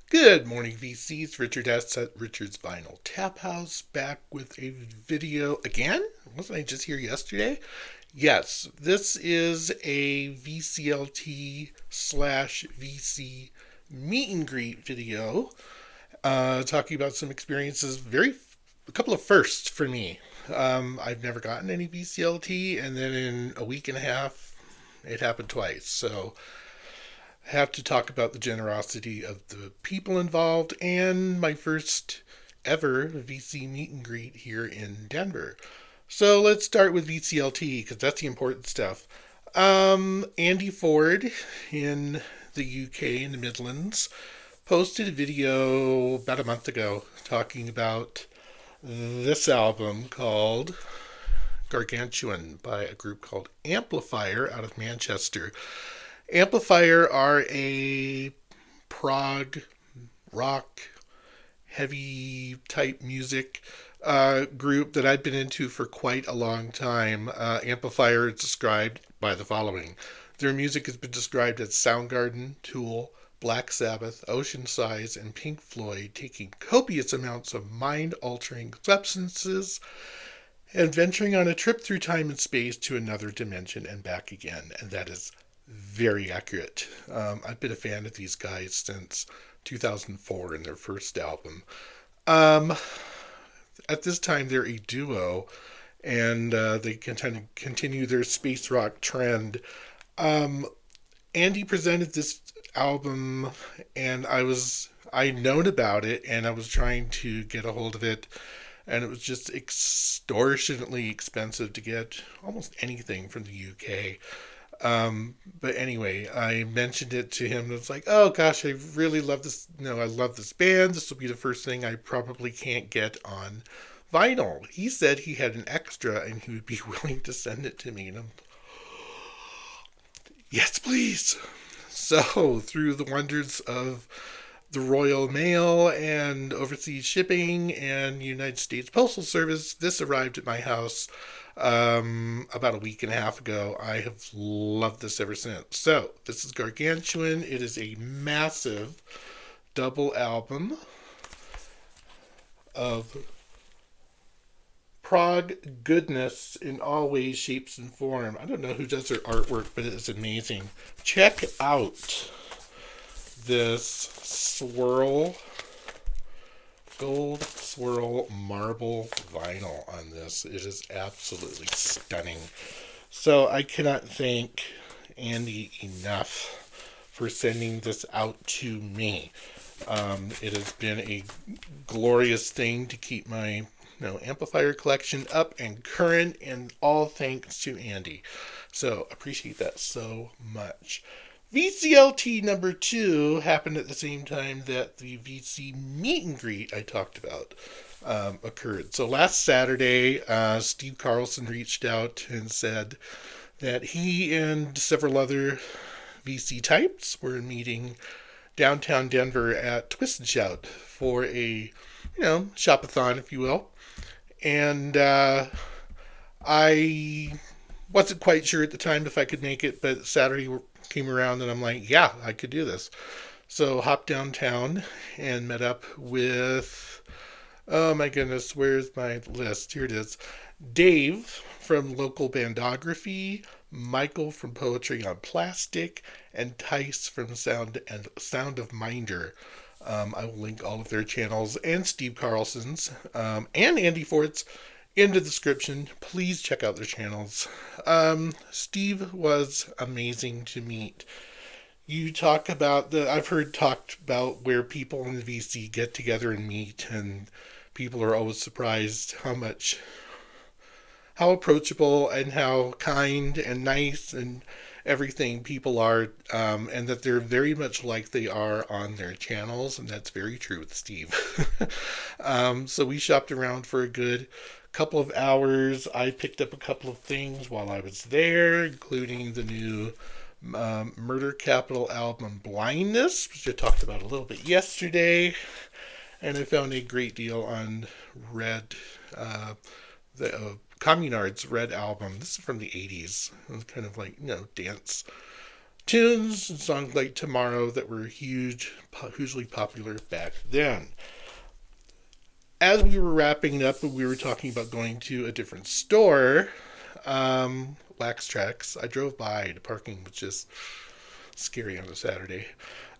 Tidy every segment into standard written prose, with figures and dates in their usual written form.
Good morning, VCs. Richard S. at Richard's Vinyl Tap House, back with a video again. Wasn't I just here yesterday? Yes, this is a VCLT slash VC meet and greet video, talking about some experiences. A couple of firsts for me. I've never gotten any VCLT, and then in a week and a half, it happened twice. So have to talk about the generosity of the people involved and my first ever VC meet and greet here in Denver. So let's start with VCLT because that's the important stuff. Andy Ford in the UK in the Midlands posted a video about a month ago talking about this album called Gargantuan by a group called Amplifier out of Manchester. Amplifier are a prog rock heavy type music group that I've been into for quite a long time. Amplifier is described by the following. Their music has been described as Soundgarden, Tool, Black Sabbath, Ocean Size, and Pink Floyd, taking copious amounts of mind-altering substances and venturing on a trip through time and space to another dimension and back again. And that is very accurate. I've been a fan of these guys since 2004 in their first album. Um, at this time, they're a duo, and they continue their space rock trend. Um, Andy presented this album, and I'd known about it, and I was trying to get a hold of it, and it was just extortionately expensive to get almost anything from the UK. But anyway, I mentioned it to him and it's like, oh gosh, I really love this. I love this band. This will be the first thing I probably can't get on vinyl. He said he had an extra and he would be willing to send it to me. And I'm, yes, please. So, through the wonders of the Royal Mail and overseas shipping and United States Postal Service, this arrived at my house about a week and a half ago. I have loved this ever since. So, this is Gargantuan. It is a massive double album of prog goodness in all ways, shapes, and form. I don't know who does their artwork, but it is amazing. Check out this gold swirl marble vinyl on this. It is absolutely stunning. So I cannot thank Andy enough for sending this out to me. It has been a glorious thing to keep my amplifier collection up and current, and all thanks to Andy. So appreciate that so much. VCLT number 2 happened at the same time that the VC meet and greet I talked about occurred. So last Saturday, Steve Carlson reached out and said that he and several other VC types were meeting downtown Denver at Twist and Shout for a, shop-a-thon, if you will. And I wasn't quite sure at the time if I could make it, but Saturday came around and I'm like, yeah, I could do this. So hopped downtown and met up with, oh my goodness, where's my list? Here it is. Dave from Local Bandography, Michael from Poetry on Plastic, and Thyis from Soundofminder. I will link all of their channels and Steve Carlson's and Andy Ford's in the description. Please check out their channels. Steve was amazing to meet. You talk about I've heard talked about where people in the VC get together and meet, and people are always surprised how approachable and how kind and nice and everything people are, and that they're very much like they are on their channels, and that's very true with Steve. So we shopped around for a good couple of hours. I picked up a couple of things while I was there, including the new Murder Capital album Blindness, which I talked about a little bit yesterday, and I found a great deal on Red, the Communard's Red album. This is from the 80s. It was kind of like, dance tunes and songs like Tomorrow that were hugely popular back then. As we were wrapping up, we were talking about going to a different store, Wax Tracks. I drove by. The parking was just scary on a Saturday.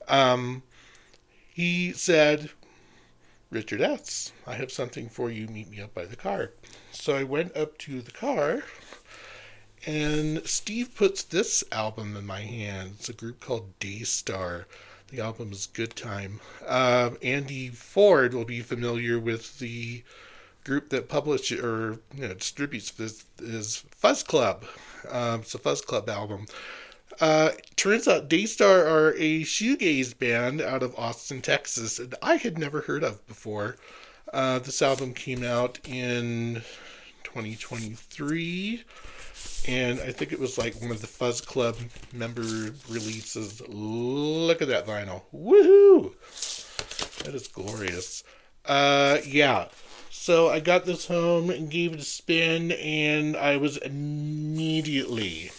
Um, he said, Richard S., I have something for you. Meet me up by the car. So I went up to the car, and Steve puts this album in my hand. It's a group called Daystar. The album is Good Time. Andy Ford will be familiar with the group that publishes or distributes this is Fuzz Club. It's a Fuzz Club album. Turns out Daystar are a shoegaze band out of Austin, Texas, and I had never heard of before. This album came out in 2023, and I think it was like one of the Fuzz Club member releases. Look at that vinyl. Woohoo! That is glorious. Yeah. So I got this home and gave it a spin, and I was immediately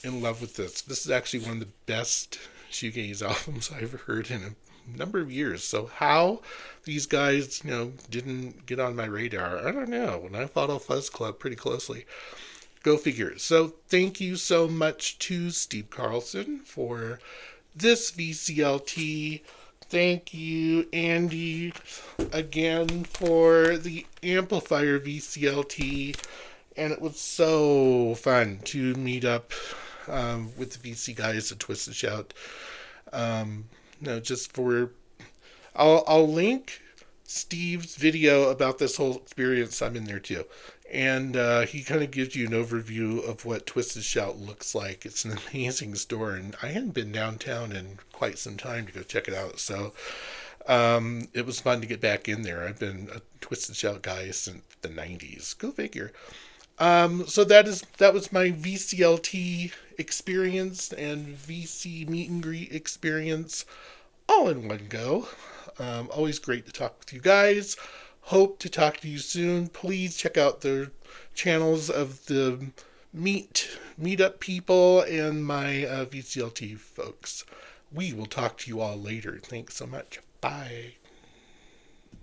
in love with this. This is actually one of the best shoegaze albums I've ever heard in a number of years. So how these guys, didn't get on my radar, I don't know. And I follow Fuzz Club pretty closely. Go figure. So thank you so much to Steve Carlson for this VCLT. Thank you, Andy, again for the amplifier VCLT. And it was so fun to meet up with the VC guys at Twist and Shout. Just for... I'll link Steve's video about this whole experience. I'm in there too. And he kind of gives you an overview of what Twist and Shout looks like. It's an amazing store, and I hadn't been downtown in quite some time to go check it out. So it was fun to get back in there. I've been a Twist and Shout guy since the 90s. Go figure. So that was my VCLT experience and VC meet and greet experience all in one go. Always great to talk with you guys. Hope to talk to you soon. Please check out the channels of the meetup people and my VCLT folks. We will talk to you all later. Thanks so much. Bye.